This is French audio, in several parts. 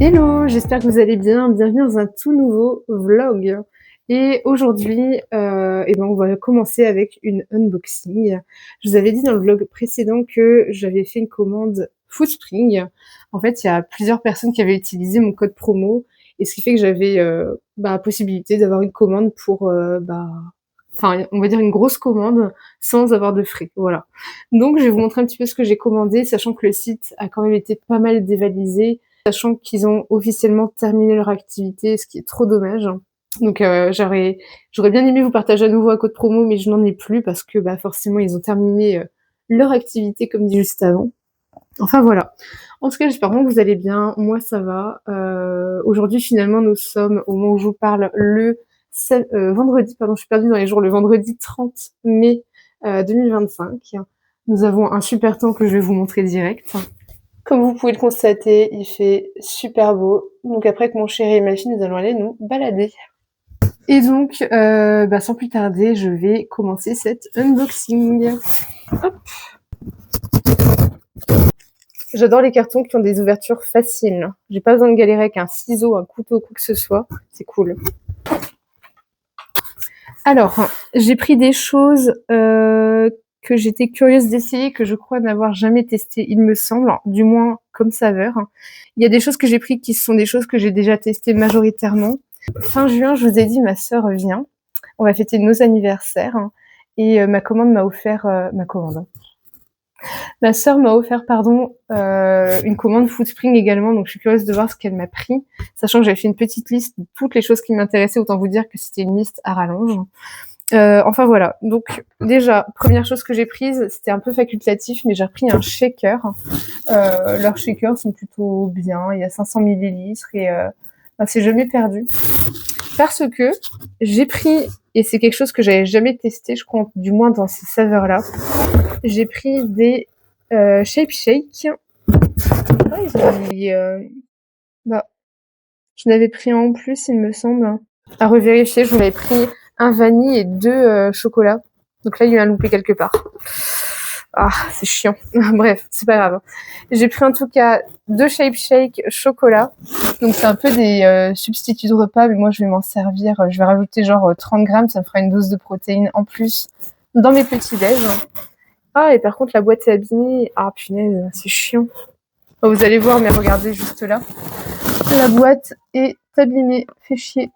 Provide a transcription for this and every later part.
Hello, j'espère que vous allez bien. Bienvenue dans un tout nouveau vlog. Et aujourd'hui, on va commencer avec une unboxing. Je vous avais dit dans le vlog précédent que j'avais fait une commande Foodspring. En fait, il y a plusieurs personnes qui avaient utilisé mon code promo, et ce qui fait que j'avais possibilité d'avoir une commande pour, enfin, on va dire une grosse commande sans avoir de frais. Voilà. Donc, je vais vous montrer un petit peu ce que j'ai commandé, sachant que le site a quand même été pas mal dévalisé, sachant qu'ils ont officiellement terminé leur activité, ce qui est trop dommage. Donc j'aurais bien aimé vous partager à nouveau un code promo, mais je n'en ai plus parce que forcément ils ont terminé leur activité comme dit juste avant. Enfin voilà. En tout cas, j'espère vraiment que vous allez bien. Moi ça va. Aujourd'hui finalement nous sommes au moment où je vous parle le vendredi, pardon, je suis perdue dans les jours, le vendredi 30 mai 2025. Nous avons un super temps que je vais vous montrer direct. Comme vous pouvez le constater, il fait super beau. Donc après que mon chéri et ma fille, nous allons aller nous balader. Et donc, sans plus tarder, je vais commencer cet unboxing. Hop. J'adore les cartons qui ont des ouvertures faciles. J'ai pas besoin de galérer avec un ciseau, un couteau, quoi que ce soit. C'est cool. Alors, j'ai pris des choses que j'étais curieuse d'essayer, que je crois n'avoir jamais testé, il me semble, du moins comme saveur. Il y a des choses que j'ai pris qui sont des choses que j'ai déjà testées majoritairement. Fin juin, je vous ai dit, ma sœur vient. On va fêter nos anniversaires. Et ma commande m'a offert... Ma sœur m'a offert, une commande Foodspring également, donc je suis curieuse de voir ce qu'elle m'a pris, sachant que j'avais fait une petite liste de toutes les choses qui m'intéressaient, autant vous dire que c'était une liste à rallonge. Enfin voilà, donc déjà, première chose que j'ai prise, c'était un peu facultatif, mais j'ai repris un shaker. Leurs shakers sont plutôt bien, il y a 500 millilitres et c'est jamais perdu. Parce que j'ai pris, et c'est quelque chose que j'avais jamais testé, je crois, du moins dans ces saveurs-là, j'ai pris des Shape Shake. Ah, ils ont mis, je l'avais pris un en plus, il me semble. À revérifier, je vous l'avais pris un vanille et 2 chocolats. Donc là, il y a eu un loupé quelque part. Ah, c'est chiant. Bref, c'est pas grave. J'ai pris en tout cas 2 Shape Shake chocolat. Donc c'est un peu des substituts de repas, mais moi je vais m'en servir. Je vais rajouter genre 30 grammes, ça me fera une dose de protéines en plus dans mes petits déj. Ah, et par contre la boîte est abîmée. Ah punaise, c'est chiant. Oh, vous allez voir, mais regardez juste là. La boîte est abîmée, fait chier.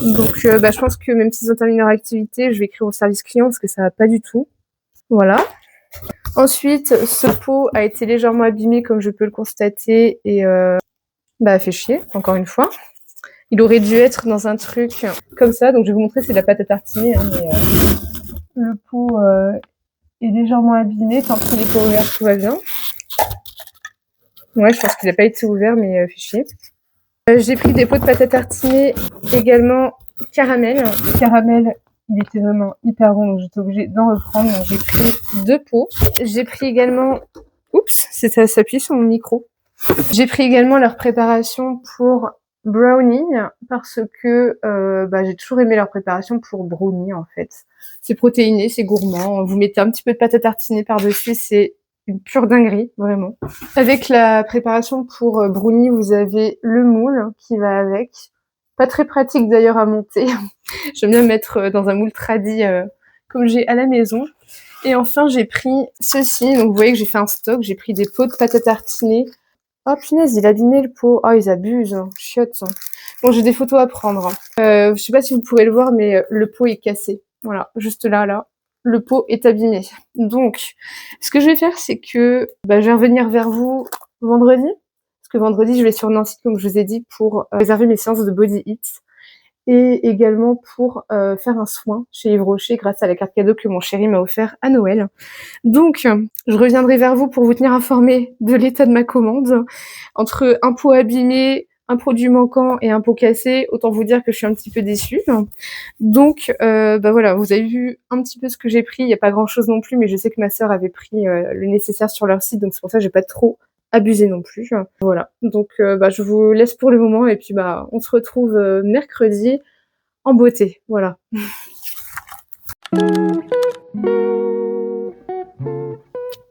Donc je pense que même s'ils ont terminé leur activité, je vais écrire au service client parce que ça va pas du tout. Voilà. Ensuite, ce pot a été légèrement abîmé comme je peux le constater et fait chier, encore une fois. Il aurait dû être dans un truc comme ça, donc je vais vous montrer, c'est de la pâte à tartiner, mais le pot est légèrement abîmé, tant qu'il n'est pas ouvert, tout va bien. Ouais, je pense qu'il n'a pas été ouvert, mais fait chier. J'ai pris des pots de pâte à tartiner également caramel. Caramel, il était vraiment hyper bon, donc j'étais obligée d'en reprendre. Donc j'ai pris 2 pots. J'ai pris également... Oups, ça s'appuie sur mon micro. J'ai pris également leur préparation pour brownie, parce que j'ai toujours aimé leur préparation pour brownie, en fait. C'est protéiné, c'est gourmand. Vous mettez un petit peu de pâte à tartiner par-dessus, c'est une pure dinguerie, vraiment. Avec la préparation pour brownie, vous avez le moule qui va avec. Pas très pratique d'ailleurs à monter. J'aime bien mettre dans un moule tradi comme j'ai à la maison. Et enfin, j'ai pris ceci. Donc vous voyez que j'ai fait un stock. J'ai pris des pots de pâte à tartiner. Oh punaise, il a abîmé le pot. Oh, ils abusent. Chiottes. Bon, j'ai des photos à prendre. Je sais pas si vous pourrez le voir, mais le pot est cassé. Voilà, juste là. Le pot est abîmé. Donc, ce que je vais faire, c'est que je vais revenir vers vous vendredi. Parce que vendredi, je vais sur Nancy, comme je vous ai dit, pour réserver mes séances de Body Hit. Et également pour faire un soin chez Yves Rocher grâce à la carte cadeau que mon chéri m'a offert à Noël. Donc, je reviendrai vers vous pour vous tenir informé de l'état de ma commande. Entre un pot abîmé, un produit manquant et un pot cassé, autant vous dire que je suis un petit peu déçue. Donc, voilà, vous avez vu un petit peu ce que j'ai pris. Il n'y a pas grand-chose non plus, mais je sais que ma sœur avait pris le nécessaire sur leur site, donc c'est pour ça que j'ai pas trop abusé non plus. Voilà, donc je vous laisse pour le moment et puis on se retrouve mercredi en beauté. Voilà.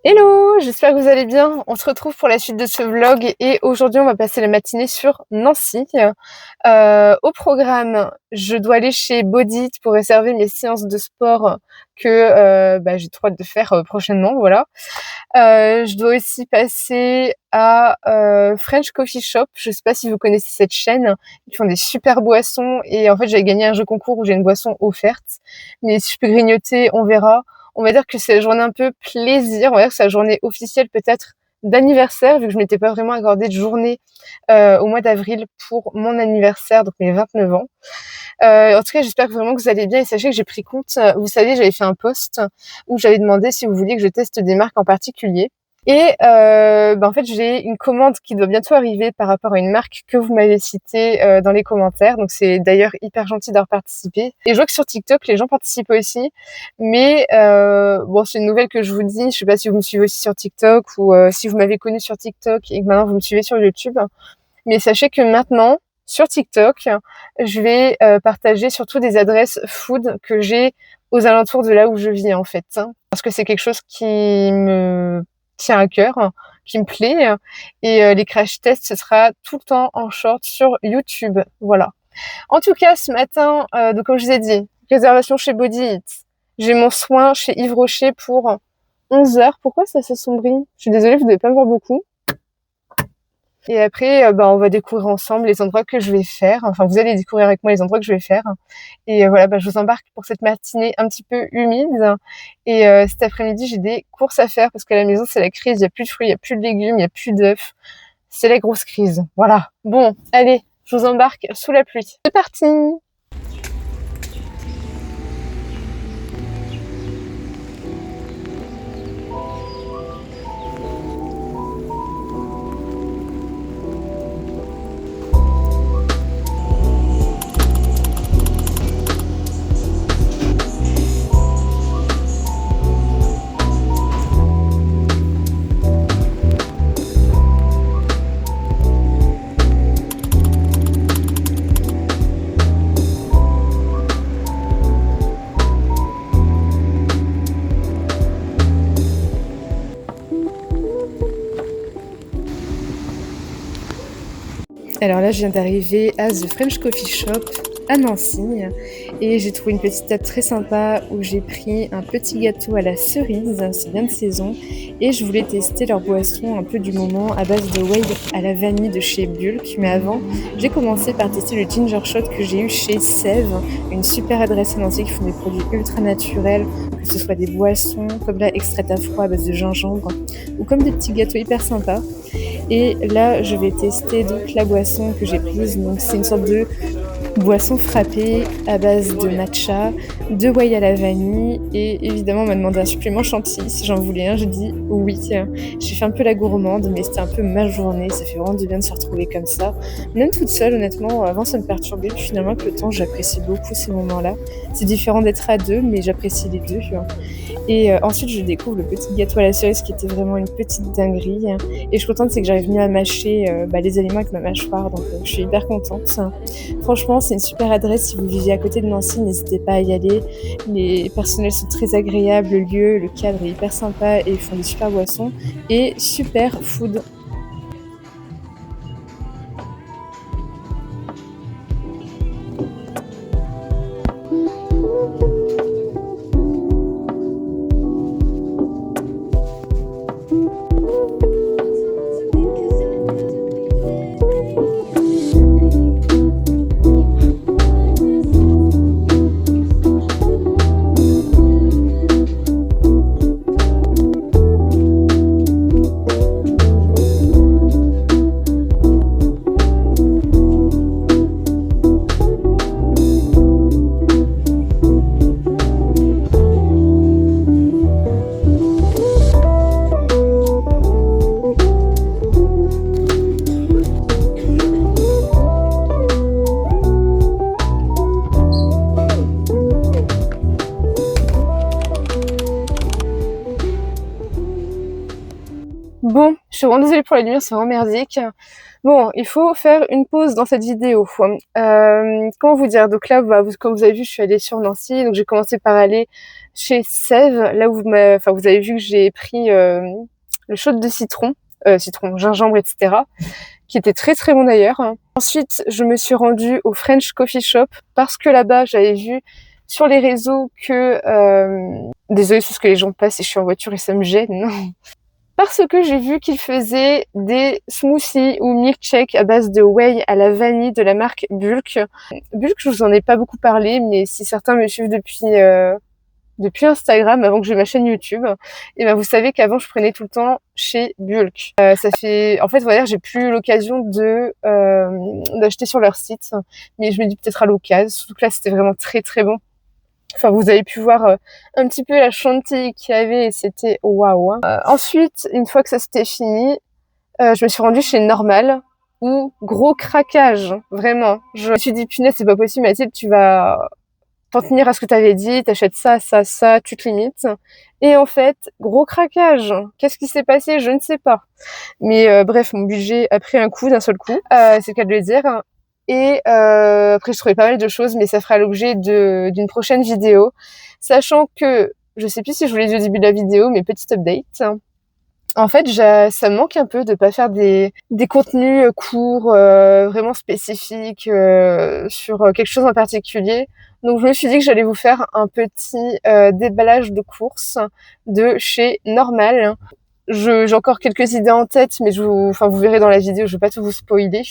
Hello, j'espère que vous allez bien. On se retrouve pour la suite de ce vlog et aujourd'hui on va passer la matinée sur Nancy. Au programme, je dois aller chez Bodit pour réserver mes séances de sport que j'ai trop hâte de faire prochainement, voilà. Je dois aussi passer à French Coffee Shop. Je sais pas si vous connaissez cette chaîne. Ils font des super boissons et en fait j'avais gagné un jeu concours où j'ai une boisson offerte. Mais si je peux grignoter, on verra. On va dire que c'est la journée un peu plaisir. On va dire que c'est la journée officielle peut-être d'anniversaire, vu que je m'étais pas vraiment accordé de journée au mois d'avril pour mon anniversaire, donc mes 29 ans. En tout cas, j'espère vraiment que vous allez bien et sachez que j'ai pris compte, vous savez, j'avais fait un post où j'avais demandé si vous vouliez que je teste des marques en particulier. Et en fait, j'ai une commande qui doit bientôt arriver par rapport à une marque que vous m'avez citée dans les commentaires. Donc c'est d'ailleurs hyper gentil d'avoir participé. Et je vois que sur TikTok, les gens participent aussi. Mais c'est une nouvelle que je vous dis. Je sais pas si vous me suivez aussi sur TikTok ou si vous m'avez connu sur TikTok et que maintenant vous me suivez sur YouTube. Mais sachez que maintenant, sur TikTok, je vais partager surtout des adresses food que j'ai aux alentours de là où je vis en fait. Parce que c'est quelque chose qui me tient à cœur, qui me plaît. Et les crash tests, ce sera tout le temps en short sur YouTube. Voilà. En tout cas, ce matin, donc comme je vous ai dit, réservation chez Body Eat. J'ai mon soin chez Yves Rocher pour 11h. Pourquoi ça s'assombrit? Je suis désolée, vous ne devez pas me voir beaucoup. Et après, on va découvrir ensemble les endroits que je vais faire. Enfin, vous allez découvrir avec moi les endroits que je vais faire. Et voilà, je vous embarque pour cette matinée un petit peu humide. Et cet après-midi, j'ai des courses à faire parce qu'à la maison, c'est la crise. Il n'y a plus de fruits, il n'y a plus de légumes, il n'y a plus d'œufs. C'est la grosse crise. Voilà. Bon, allez, je vous embarque sous la pluie. C'est parti! Alors là, je viens d'arriver à The French Coffee Shop à Nancy et j'ai trouvé une petite table très sympa où j'ai pris un petit gâteau à la cerise, c'est bien de saison, et je voulais tester leur boisson un peu du moment à base de whey à la vanille de chez Bulk. Mais avant, j'ai commencé par tester le ginger shot que j'ai eu chez Sève, une super adresse à Nancy qui font des produits ultra naturels, que ce soit des boissons comme là extraites à froid à base de gingembre ou comme des petits gâteaux hyper sympas. Et là, je vais tester donc la boisson que j'ai prise. Donc, c'est une sorte de boisson frappée à base de matcha, de whey à la vanille. Et évidemment, on m'a demandé un supplément chantilly si j'en voulais un. J'ai dit oui. J'ai fait un peu la gourmande, mais c'était un peu ma journée. Ça fait vraiment du bien de se retrouver comme ça. Même toute seule, honnêtement, avant ça me perturbait. Puis finalement, avec le temps, j'apprécie beaucoup ces moments-là. C'est différent d'être à deux, mais j'apprécie les deux. Et ensuite, je découvre le petit gâteau à la cerise qui était vraiment une petite dinguerie. Et je suis contente, c'est que j'arrive mieux à mâcher les aliments avec ma mâchoire. Donc, je suis hyper contente. Franchement, c'est une super adresse. Si vous vivez à côté de Nancy, n'hésitez pas à y aller. Les personnels sont très agréables, le lieu, le cadre est hyper sympa et ils font des super boissons. Et super food. Je suis vraiment désolée pour la lumière, c'est vraiment merdique. Bon, il faut faire une pause dans cette vidéo. Comment vous dire? Donc là, comme vous avez vu, je suis allée sur Nancy. Donc j'ai commencé par aller chez Sève, là où vous avez vu que j'ai pris le shot de citron, gingembre, etc., qui était très très bon d'ailleurs. Ensuite, je me suis rendue au French Coffee Shop parce que là-bas, j'avais vu sur les réseaux que... Désolée, c'est ce que les gens passent et je suis en voiture et ça me gêne. Parce que j'ai vu qu'ils faisaient des smoothies ou milkshakes à base de whey à la vanille de la marque Bulk. Bulk, je vous en ai pas beaucoup parlé, mais si certains me suivent depuis Instagram, avant que j'ai ma chaîne YouTube, et ben vous savez qu'avant je prenais tout le temps chez Bulk. En fait, voilà, j'ai plus eu l'occasion d'acheter sur leur site, mais je me dis peut-être à l'occasion. Surtout que là, c'était vraiment très très bon. Enfin, vous avez pu voir un petit peu la chantilly qu'il y avait et c'était waouh. Ensuite, une fois que ça s'était fini, je me suis rendue chez Normal où gros craquage, vraiment. Je me suis dit punaise, c'est pas possible, Mathilde, tu vas t'en tenir à ce que t'avais dit, t'achètes ça, ça, ça, tu te limites. Et en fait, gros craquage. Qu'est-ce qui s'est passé? Je ne sais pas. Mais bref, mon budget a pris un coup d'un seul coup, c'est le cas de le dire. Et après, je trouvais pas mal de choses, mais ça fera l'objet d'une prochaine vidéo. Sachant que, je sais plus si je vous l'ai dit au début de la vidéo, mais petite update. En fait, ça me manque un peu de pas faire des contenus courts, vraiment spécifiques sur quelque chose en particulier. Donc, je me suis dit que j'allais vous faire un petit déballage de courses de chez Normal. J'ai encore quelques idées en tête, mais vous verrez dans la vidéo, je vais pas tout vous spoiler.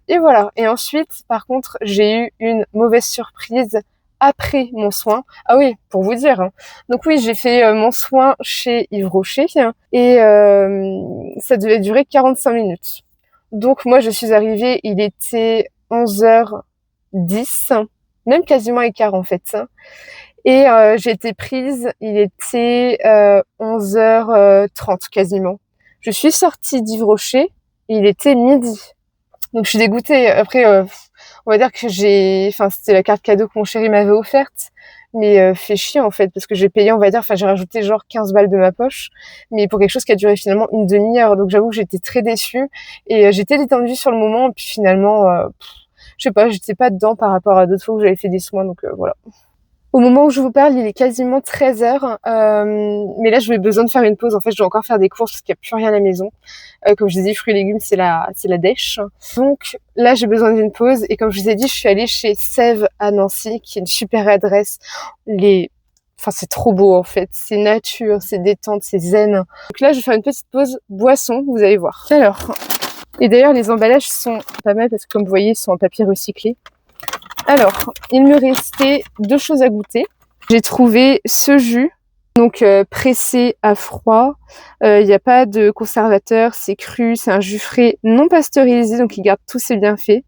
Et voilà. Et ensuite, par contre, j'ai eu une mauvaise surprise après mon soin. Ah oui, pour vous dire. Donc oui, j'ai fait mon soin chez Yves Rocher et ça devait durer 45 minutes. Donc moi, je suis arrivée, il était 11h10, même quasiment écart en fait. Et j'ai été prise, il était 11h30 quasiment. Je suis sortie d'Yves Rocher, il était midi. Donc je suis dégoûtée. Après, on va dire que c'était la carte cadeau que mon chéri m'avait offerte. Mais fait chier en fait, parce que j'ai payé, on va dire, j'ai rajouté genre 15 balles de ma poche, mais pour quelque chose qui a duré finalement une demi-heure. Donc j'avoue que j'étais très déçue. Et j'étais détendue sur le moment, puis finalement, je sais pas, j'étais pas dedans par rapport à d'autres fois où j'avais fait des soins, donc voilà. Au moment où je vous parle, il est quasiment 13h, mais là, je vais besoin de faire une pause. En fait, je dois encore faire des courses parce qu'il n'y a plus rien à la maison. Comme je vous ai dit, fruits et légumes, c'est la dèche. Donc là, j'ai besoin d'une pause. Et comme je vous ai dit, je suis allée chez Sève à Nancy, qui est une super adresse. C'est trop beau, en fait. C'est nature, c'est détente, c'est zen. Donc là, je vais faire une petite pause boisson, vous allez voir. Alors, et d'ailleurs, les emballages sont pas mal parce que comme vous voyez, ils sont en papier recyclé. Alors, il me restait 2 choses à goûter. J'ai trouvé ce jus, donc pressé à froid. Il n'y a pas de conservateur, c'est cru, c'est un jus frais non pasteurisé, donc il garde tous ses bienfaits.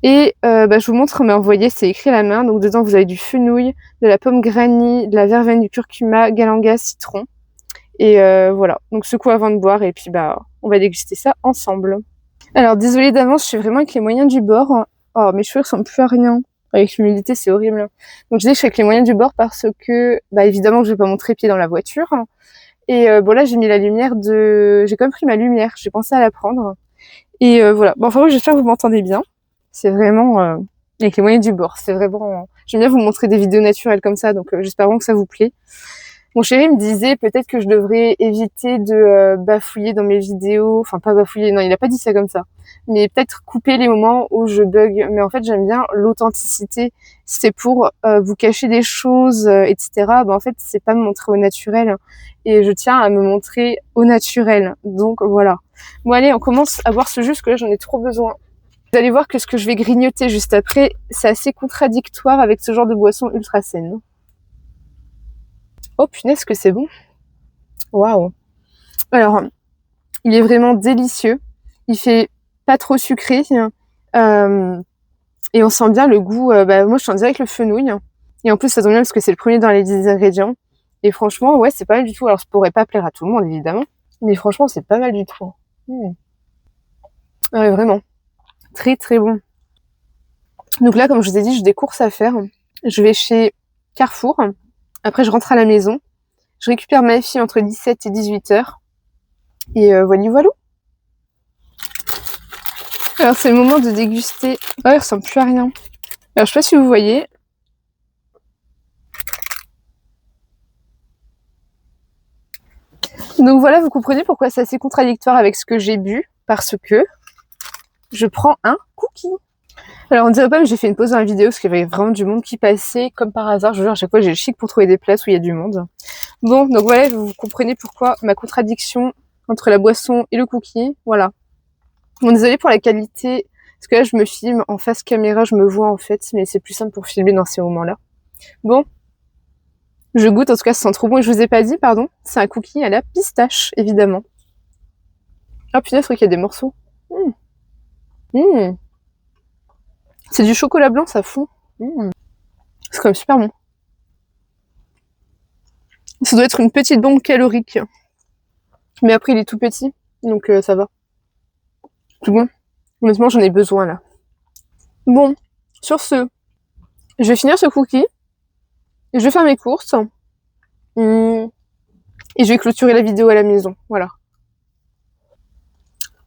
Et je vous montre, mais vous voyez, c'est écrit à la main. Donc dedans, vous avez du fenouil, de la pomme granny, de la verveine, du curcuma, galanga, citron. Et voilà, donc secoue avant de boire et puis on va déguster ça ensemble. Alors désolée d'avance, je suis vraiment avec les moyens du bord. Oh, mes cheveux ressemblent plus à rien. Avec l'humidité, c'est horrible. Donc je dis que je suis avec les moyens du bord parce que, évidemment que je vais pas mon trépied dans la voiture. Et là, j'ai mis la lumière j'ai quand même pris ma lumière. J'ai pensé à la prendre. Et voilà. J'espère que vous m'entendez bien. C'est vraiment avec les moyens du bord. C'est vraiment... J'aime bien vous montrer des vidéos naturelles comme ça, donc j'espère vraiment que ça vous plaît. Mon chéri me disait peut-être que je devrais éviter de bafouiller dans mes vidéos. Enfin, pas bafouiller, non, il a pas dit ça comme ça. Mais peut-être couper les moments où je bug. Mais en fait, j'aime bien l'authenticité. C'est pour vous cacher des choses, etc. En fait, c'est pas me montrer au naturel. Et je tiens à me montrer au naturel. Donc, voilà. Bon, allez, on commence à boire ce jus, parce que là, j'en ai trop besoin. Vous allez voir que ce que je vais grignoter juste après, c'est assez contradictoire avec ce genre de boisson ultra saine. Oh punaise que c'est bon. Waouh. Alors, il est vraiment délicieux. Il fait pas trop sucré. Et on sent bien le goût. Moi, je sens direct le fenouil. Et en plus, ça tombe bien parce que c'est le premier dans les 10 ingrédients. Et franchement, ouais, c'est pas mal du tout. Alors, ça pourrait pas plaire à tout le monde, évidemment. Mais franchement, c'est pas mal du tout. Ouais, vraiment. Très, très bon. Donc là, comme je vous ai dit, j'ai des courses à faire. Je vais chez Carrefour. Après, je rentre à la maison. Je récupère ma fille entre 17 et 18h. Et voilà, voilà. Alors c'est le moment de déguster. Oh, il ressemble plus à rien. Alors je sais pas si vous voyez. Donc voilà, vous comprenez pourquoi c'est assez contradictoire avec ce que j'ai bu, parce que je prends un cookie. Alors on dirait pas, mais j'ai fait une pause dans la vidéo parce qu'il y avait vraiment du monde qui passait, comme par hasard. Je vous jure, à chaque fois j'ai le chic pour trouver des places où il y a du monde. Bon, donc voilà, vous comprenez pourquoi ma contradiction entre la boisson et le cookie. Voilà. Bon, désolé pour la qualité, parce que là je me filme en face caméra, je me vois en fait, mais c'est plus simple pour filmer dans ces moments-là. Bon, je goûte, en tout cas ça sent trop bon. Et je vous ai pas dit, pardon, c'est un cookie à la pistache, évidemment. Ah punaise, je crois qu'il y a des morceaux. C'est du chocolat blanc, ça fond. C'est quand même super bon. Ça doit être une petite bombe calorique. Mais après, il est tout petit, donc ça va. Tout bon. Honnêtement, j'en ai besoin, là. Bon, sur ce, je vais finir ce cookie. Et je vais faire mes courses. Et je vais clôturer la vidéo à la maison. Voilà.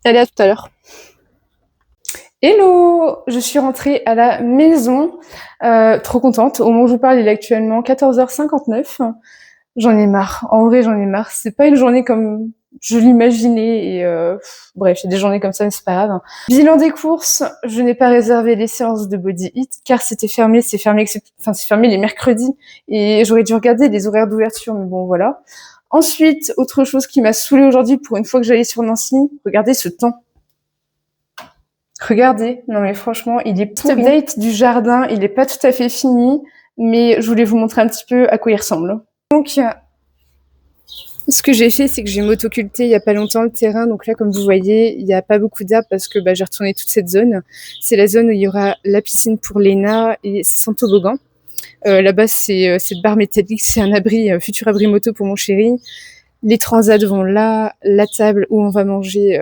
Allez, à tout à l'heure. Hello! Je suis rentrée à la maison. Trop contente. Au moment où je vous parle, il est actuellement 14h59. J'en ai marre. En vrai, j'en ai marre. C'est pas une journée comme je l'imaginais. Et bref, il y a des journées comme ça, mais c'est pas grave. Bilan des courses. Je n'ai pas réservé les séances de Body Hit car c'était fermé. C'est fermé, c'est fermé les mercredis. Et j'aurais dû regarder les horaires d'ouverture, mais bon, voilà. Ensuite, autre chose qui m'a saoulée aujourd'hui pour une fois que j'allais sur Nancy, regardez ce temps. Regardez, non mais franchement, il est pourri. Update du jardin, il est pas tout à fait fini, mais je voulais vous montrer un petit peu à quoi il ressemble. Donc, ce que j'ai fait, c'est que j'ai motoculté il y a pas longtemps le terrain. Donc là, comme vous voyez, il y a pas beaucoup d'arbres parce que j'ai retourné toute cette zone. C'est la zone où il y aura la piscine pour Léna et son toboggan. Là-bas, c'est cette barre métallique, c'est un abri, futur abri moto pour mon chéri. Les transats vont là, la table où on va manger,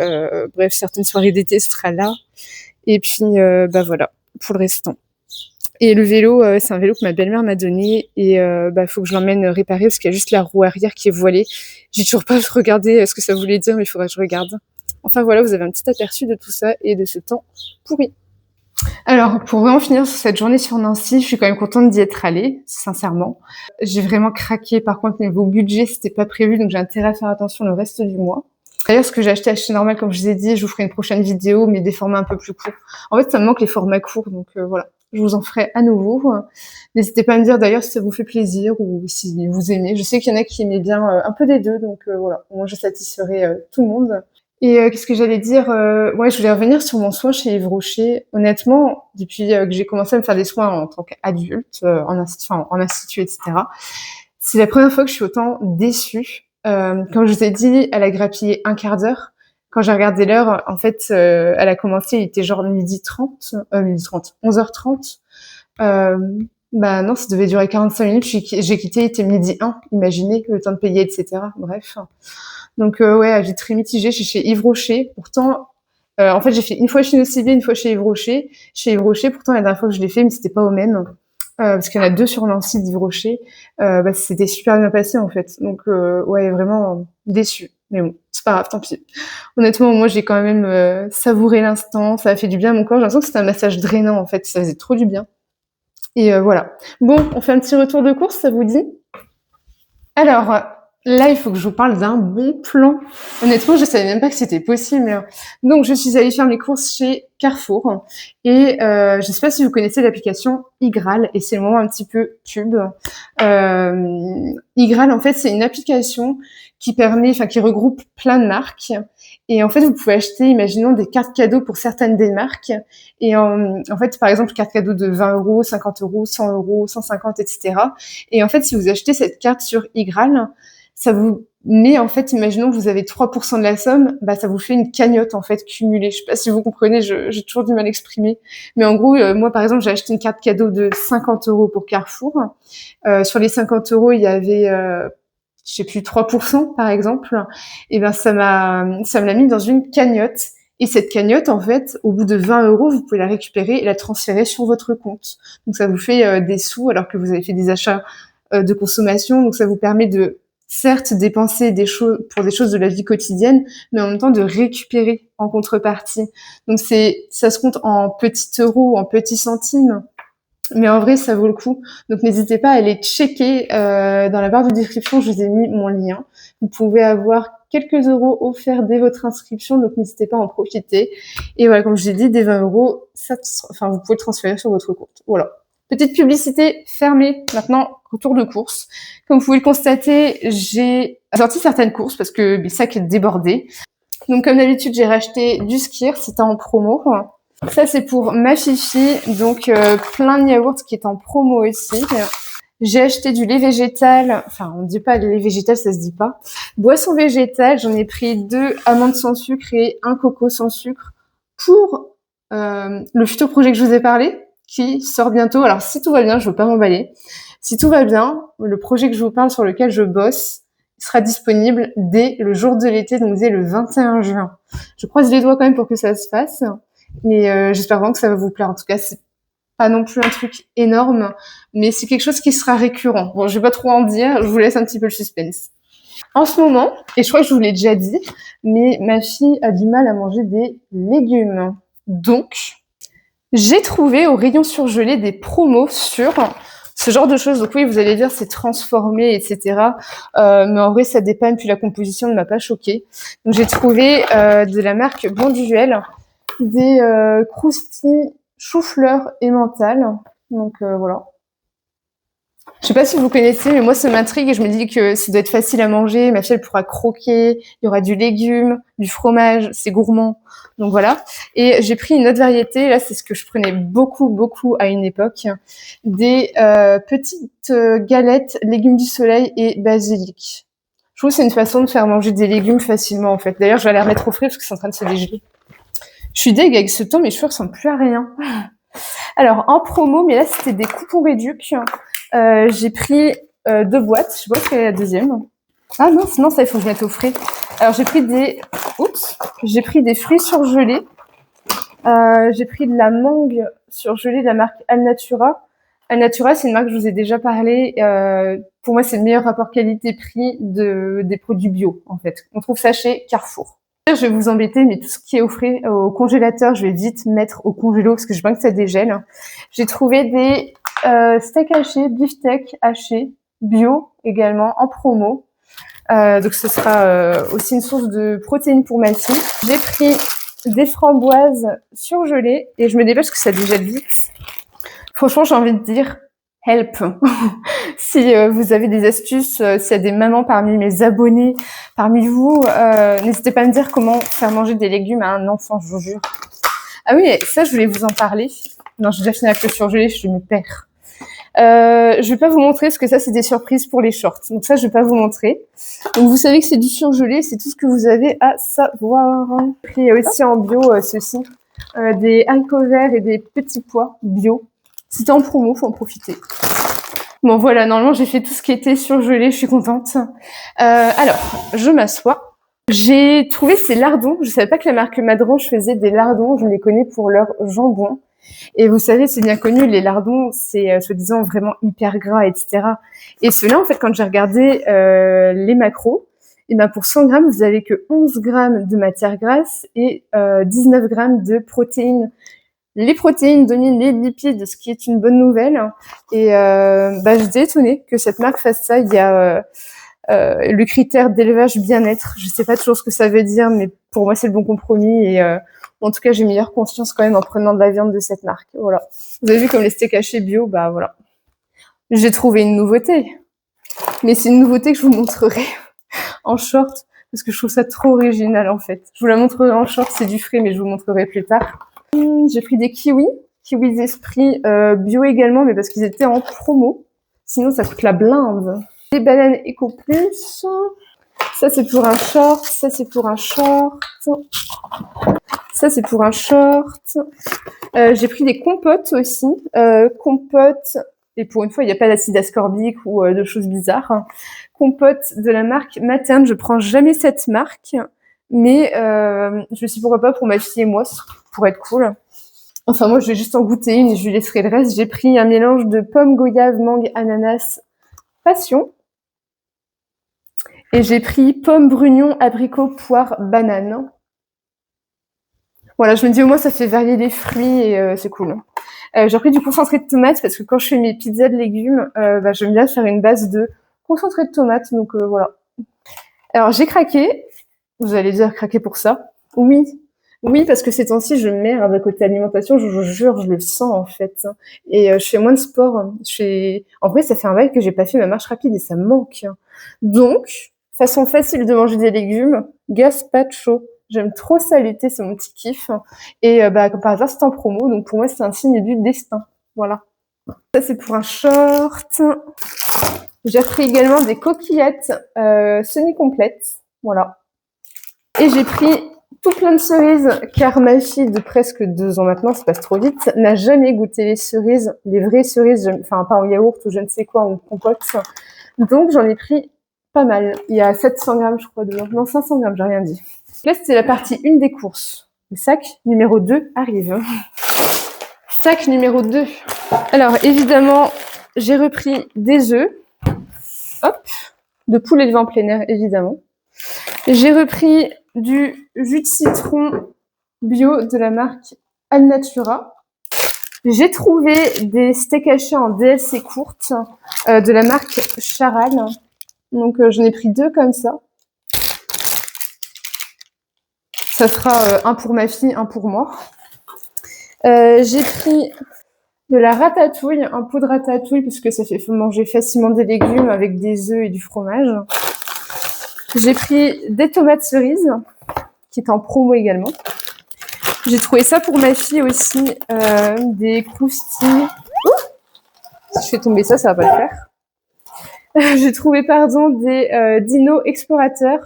bref, certaines soirées d'été sera là. Et puis, voilà, pour le restant. Et le vélo, c'est un vélo que ma belle-mère m'a donné et faut que je l'emmène réparer parce qu'il y a juste la roue arrière qui est voilée. J'ai toujours pas regardé ce que ça voulait dire, mais il faudrait que je regarde. Enfin voilà, vous avez un petit aperçu de tout ça et de ce temps pourri. Alors, pour vraiment finir sur cette journée sur Nancy, je suis quand même contente d'y être allée, sincèrement. J'ai vraiment craqué. Par contre, niveau budget, c'était pas prévu, donc j'ai intérêt à faire attention le reste du mois. D'ailleurs, ce que j'ai acheté normal, comme je vous ai dit, je vous ferai une prochaine vidéo, mais des formats un peu plus courts. En fait, ça me manque les formats courts, donc voilà. Je vous en ferai à nouveau. N'hésitez pas à me dire d'ailleurs si ça vous fait plaisir ou si vous aimez. Je sais qu'il y en a qui aimaient bien un peu des deux, donc voilà. Moi, je satisferai tout le monde. Et qu'est-ce que j'allais dire ouais, je voulais revenir sur mon soin chez Yves Rocher. Honnêtement, depuis que j'ai commencé à me faire des soins en tant qu'adulte, en institut, etc., c'est la première fois que je suis autant déçue. Comme je vous ai dit, elle a grappillé un quart d'heure. Quand j'ai regardé l'heure, en fait, elle a commencé, il était genre 11h30. Non, ça devait durer 45 minutes. J'ai quitté, il était 12h01. Imaginez le temps de payer, etc. Bref. Donc ouais, j'ai très mitigée. Je suis chez Yves Rocher. Pourtant, en fait, j'ai fait une fois chez Nocibé, une fois chez Yves Rocher. Chez Yves Rocher, pourtant, la dernière fois que je l'ai fait, mais c'était pas au même. Parce qu'il y en a deux sur Nancy d'Yves Rocher. C'était super bien passé, en fait. Donc ouais, vraiment déçue. Mais bon, c'est pas grave, tant pis. Honnêtement, moi, j'ai quand même savouré l'instant. Ça a fait du bien à mon corps. J'ai l'impression que c'était un massage drainant, en fait. Ça faisait trop du bien. Et voilà. Bon, on fait un petit retour de course, ça vous dit? Alors, là, il faut que je vous parle d'un bon plan. Honnêtement, je savais même pas que c'était possible. Donc, je suis allée faire mes courses chez Carrefour. Et je sais pas si vous connaissez l'application Igral. Et c'est le moment un petit peu pub. Igral, en fait, c'est une application qui regroupe plein de marques. Et en fait, vous pouvez acheter, imaginons, des cartes cadeaux pour certaines des marques. Et en fait, par exemple, carte cadeau de 20 euros, 50 euros, 100 euros, 150, etc. Et en fait, si vous achetez cette carte sur Igral, ça vous met, en fait, imaginons que vous avez 3% de la somme, ça vous fait une cagnotte, en fait, cumulée. Je sais pas si vous comprenez, j'ai toujours du mal à exprimer. Mais en gros, moi, par exemple, j'ai acheté une carte cadeau de 50 euros pour Carrefour. Sur les 50 euros, il y avait, je sais plus, 3%, par exemple. Et ça me l'a mis dans une cagnotte. Et cette cagnotte, en fait, au bout de 20 euros, vous pouvez la récupérer et la transférer sur votre compte. Donc, ça vous fait des sous alors que vous avez fait des achats de consommation. Donc, ça vous permet de certes dépenser des choses pour des choses de la vie quotidienne, mais en même temps de récupérer en contrepartie. Donc ça se compte en petits euros, en petits centimes, mais en vrai ça vaut le coup. Donc n'hésitez pas à aller checker dans la barre de description, je vous ai mis mon lien. Vous pouvez avoir quelques euros offerts dès votre inscription, donc n'hésitez pas à en profiter. Et voilà, comme je l'ai dit, dès 20 euros, vous pouvez le transférer sur votre compte. Voilà. Petite publicité fermée. Maintenant, retour de course. Comme vous pouvez le constater, j'ai sorti certaines courses parce que mes sacs étaient débordés. Donc, comme d'habitude, j'ai racheté du Skyr. C'était en promo. Ça, c'est pour ma Fifi. Donc, plein de yaourts qui est en promo aussi. J'ai acheté du lait végétal. Enfin, on ne dit pas lait végétal, ça se dit pas. Boisson végétale. J'en ai pris 2 amandes sans sucre et 1 coco sans sucre pour le futur projet que je vous ai parlé, qui sort bientôt. Alors, si tout va bien, je veux pas m'emballer. Si tout va bien, le projet que je vous parle sur lequel je bosse sera disponible dès le jour de l'été, donc dès le 21 juin. Je croise les doigts quand même pour que ça se fasse, mais j'espère vraiment que ça va vous plaire. En tout cas, c'est pas non plus un truc énorme, mais c'est quelque chose qui sera récurrent. Bon, je vais pas trop en dire, je vous laisse un petit peu le suspense. En ce moment, et je crois que je vous l'ai déjà dit, mais ma fille a du mal à manger des légumes. Donc, j'ai trouvé au rayon surgelé des promos sur ce genre de choses. Donc oui, vous allez dire c'est transformé, etc. Mais en vrai, ça dépanne, puis la composition ne m'a pas choquée. Donc j'ai trouvé de la marque Bonduelle des croustilles chou-fleur et mental. Donc voilà. Je sais pas si vous connaissez, mais moi ça m'intrigue et je me dis que ça doit être facile à manger. Ma fille elle pourra croquer, il y aura du légume, du fromage, c'est gourmand. Donc voilà. Et j'ai pris une autre variété, là c'est ce que je prenais beaucoup à une époque, des petites galettes légumes du soleil et basilic. Je trouve que c'est une façon de faire manger des légumes facilement en fait. D'ailleurs je vais aller remettre au frais parce que c'est en train de se dégeler. Je suis deg avec ce temps, mes cheveux ressemblent plus à rien. Alors en promo, mais là c'était des coupons réducs. J'ai pris 2 boîtes. Je sais pas quelle est la deuxième. Ah non, ça il faut que je mette au frais. Alors j'ai pris des fruits surgelés. J'ai pris de la mangue surgelée de la marque Alnatura. Alnatura, c'est une marque que je vous ai déjà parlé. Pour moi, c'est le meilleur rapport qualité-prix des produits bio, en fait. On trouve ça chez Carrefour. Je vais vous embêter, mais tout ce qui est au frais, au congélateur, je vais vite mettre au congélo parce que je veux pas que ça dégèle. J'ai trouvé des steak haché, beefsteak haché, bio également, en promo. Donc ce sera aussi une source de protéines pour ma fille. J'ai pris des framboises surgelées et je me dépêche que ça dégèle vite. Franchement, j'ai envie de dire help. Si vous avez des astuces, s'il y a des mamans parmi mes abonnés, parmi vous, n'hésitez pas à me dire comment faire manger des légumes à un enfant, je vous jure. Ah oui, ça, je voulais vous en parler. Non, j'ai déjà fini avec le surgelé, je me perds. Je vais pas vous montrer parce que ça c'est des surprises pour les shorts. Donc ça je vais pas vous montrer. Donc vous savez que c'est du surgelé, c'est tout ce que vous avez à savoir. J'ai pris aussi en bio ceci, des haricots verts et des petits pois bio. C'était en promo, faut en profiter. Bon voilà, normalement j'ai fait tout ce qui était surgelé, je suis contente. Alors, je m'assois. J'ai trouvé ces lardons. Je savais pas que la marque Madrange faisait des lardons. Je les connais pour leur jambon. Et vous savez, c'est bien connu, les lardons, c'est soi-disant vraiment hyper gras, etc. Et ceux-là, en fait, quand j'ai regardé les macros, et ben pour 100 grammes, vous avez que 11 grammes de matière grasse et 19 grammes de protéines. Les protéines dominent les lipides, ce qui est une bonne nouvelle. Et j'étais étonnée que cette marque fasse ça. Il y a le critère d'élevage bien-être. Je sais pas toujours ce que ça veut dire, mais pour moi, c'est le bon compromis. Et en tout cas, j'ai meilleure conscience quand même en prenant de la viande de cette marque. Voilà. Vous avez vu comme les steaks hachés bio, bah voilà. J'ai trouvé une nouveauté. Mais c'est une nouveauté que je vous montrerai en short, parce que je trouve ça trop original en fait. Je vous la montrerai en short, c'est du frais, mais je vous montrerai plus tard. J'ai pris des kiwis Esprit bio également, mais parce qu'ils étaient en promo. Sinon, ça coûte la blinde. Des bananes Eco Plus. Ça, c'est pour un short. Ça, c'est pour un short. Ça, c'est pour un short. J'ai pris des compotes aussi. Compotes, et pour une fois, il n'y a pas d'acide ascorbique ou de choses bizarres. Compote de la marque Materne. Je prends jamais cette marque, mais je me suis dit pourquoi pas pour ma fille et moi, pour être cool. Enfin, moi, je vais juste en goûter une et je lui laisserai le reste. J'ai pris un mélange de pommes, goyave, mangue, ananas, passion. Et j'ai pris pomme, brugnon, abricot, poire, banane. Voilà, je me dis au moins ça fait varier les fruits et c'est cool. J'ai pris du concentré de tomate parce que quand je fais mes pizzas de légumes, j'aime bien faire une base de concentré de tomate, donc voilà. Alors j'ai craqué. Vous allez dire craquer pour ça. Oui, oui, parce que ces temps-ci je merde à côté alimentation, je vous jure, je le sens en fait. Et je fais moins de sport. En vrai, ça fait un bail que j'ai pas fait ma marche rapide et ça me manque. Donc, façon facile de manger des légumes, gazpacho. J'aime trop ça l'été, c'est mon petit kiff. Et comme par hasard, c'est en promo, donc pour moi, c'est un signe du destin. Voilà. Ça, c'est pour un short. J'ai pris également des coquillettes semi-complètes. Voilà. Et j'ai pris tout plein de cerises, car ma fille de presque 2 ans maintenant, ça passe trop vite, n'a jamais goûté les cerises, les vraies cerises, enfin pas en yaourt ou je ne sais quoi, en compote. Donc j'en ai pris pas mal. Il y a 700 grammes, je crois, dedans. Non, 500 grammes, j'ai rien dit. Là, c'était la partie 1 des courses. Le sac numéro 2 arrive. Sac numéro 2. Alors, évidemment, j'ai repris des œufs. Hop. De poulet élevé en plein air, évidemment. J'ai repris du jus de citron bio de la marque Alnatura. J'ai trouvé des steaks hachés en DLC courte de la marque Charal. Donc, j'en ai pris 2 comme ça. Ça fera un pour ma fille, un pour moi. J'ai pris de la ratatouille, un pot de ratatouille, parce que ça fait manger facilement des légumes avec des œufs et du fromage. J'ai pris des tomates cerises, qui est en promo également. J'ai trouvé ça pour ma fille aussi, des croustilles. Si je fais tomber ça, ça va pas le faire. J'ai trouvé, des Dino Explorateur,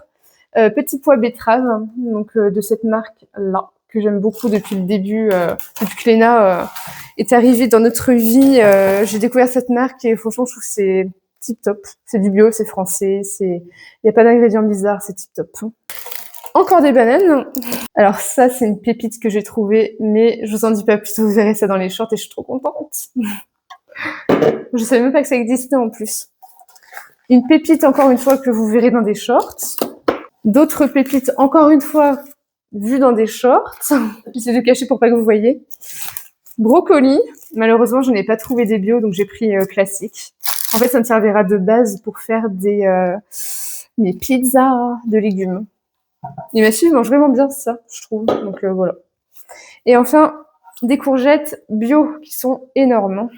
petits pois betterave, donc de cette marque-là, que j'aime beaucoup depuis le début, depuis que Léna est arrivée dans notre vie. J'ai découvert cette marque et franchement, je trouve que c'est tip top. C'est du bio, c'est français, il n'y a pas d'ingrédients bizarres, c'est tip top. Encore des bananes. Alors ça, c'est une pépite que j'ai trouvée, mais je vous en dis pas plus, vous verrez ça dans les shorts et je suis trop contente. Je savais même pas que ça existait en plus. Une pépite, encore une fois, que vous verrez dans des shorts. D'autres pépites, encore une fois, vues dans des shorts. J'essaie de cacher pour pas que vous voyez. Brocoli. Malheureusement, je n'ai pas trouvé des bio, donc j'ai pris classique. En fait, ça me servira de base pour faire mes pizzas de légumes. Et ma fille mange vraiment bien ça, je trouve. Donc voilà. Et enfin, des courgettes bio qui sont énormes.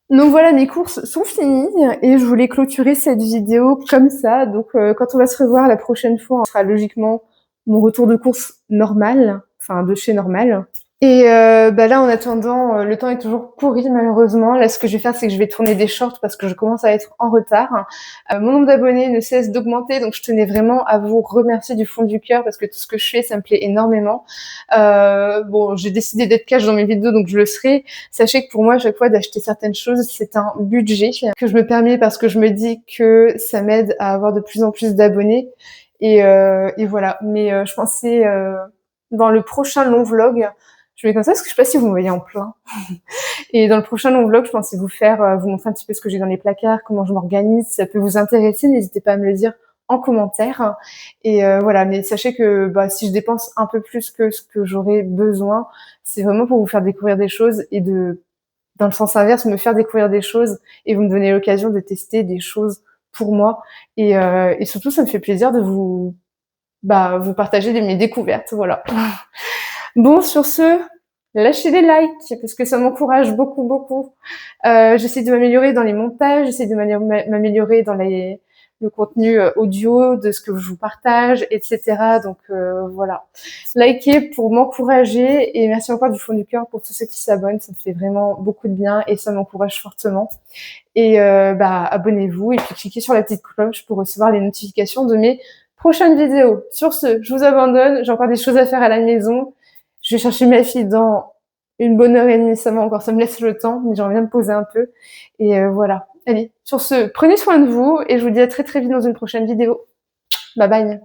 Donc voilà, mes courses sont finies et je voulais clôturer cette vidéo comme ça. Donc quand on va se revoir la prochaine fois, ce sera logiquement mon retour de course normal, enfin de chez normal. Et là, en attendant, le temps est toujours pourri malheureusement. Là, ce que je vais faire, c'est que je vais tourner des shorts parce que je commence à être en retard. Mon nombre d'abonnés ne cesse d'augmenter, donc je tenais vraiment à vous remercier du fond du cœur parce que tout ce que je fais, ça me plaît énormément. J'ai décidé d'être cash dans mes vidéos, donc je le serai. Sachez que pour moi, à chaque fois d'acheter certaines choses, c'est un budget que je me permets parce que je me dis que ça m'aide à avoir de plus en plus d'abonnés. Et voilà. Mais je pensais dans le prochain long vlog. Je mets comme ça parce que je sais pas si vous me voyez en plein. Et dans le prochain long vlog, je pensais vous montrer un petit peu ce que j'ai dans les placards, comment je m'organise. Si ça peut vous intéresser, n'hésitez pas à me le dire en commentaire. Et voilà, mais sachez que si je dépense un peu plus que ce que j'aurais besoin, c'est vraiment pour vous faire découvrir des choses et dans le sens inverse, me faire découvrir des choses et vous me donner l'occasion de tester des choses pour moi. Et surtout, ça me fait plaisir de vous partager mes découvertes. Voilà. Bon, sur ce, lâchez des likes parce que ça m'encourage beaucoup, beaucoup. J'essaie de m'améliorer dans les montages, j'essaie de m'améliorer dans le contenu audio de ce que je vous partage, etc. Donc voilà, likez pour m'encourager et merci encore du fond du cœur pour tous ceux qui s'abonnent. Ça me fait vraiment beaucoup de bien et ça m'encourage fortement. Et abonnez-vous et puis cliquez sur la petite cloche pour recevoir les notifications de mes prochaines vidéos. Sur ce, je vous abandonne. J'ai encore des choses à faire à la maison. Je vais chercher ma fille dans une bonne heure et demie, ça me laisse le temps, mais j'en viens me poser un peu. Et voilà. Allez, sur ce, prenez soin de vous et je vous dis à très très vite dans une prochaine vidéo. Bye bye.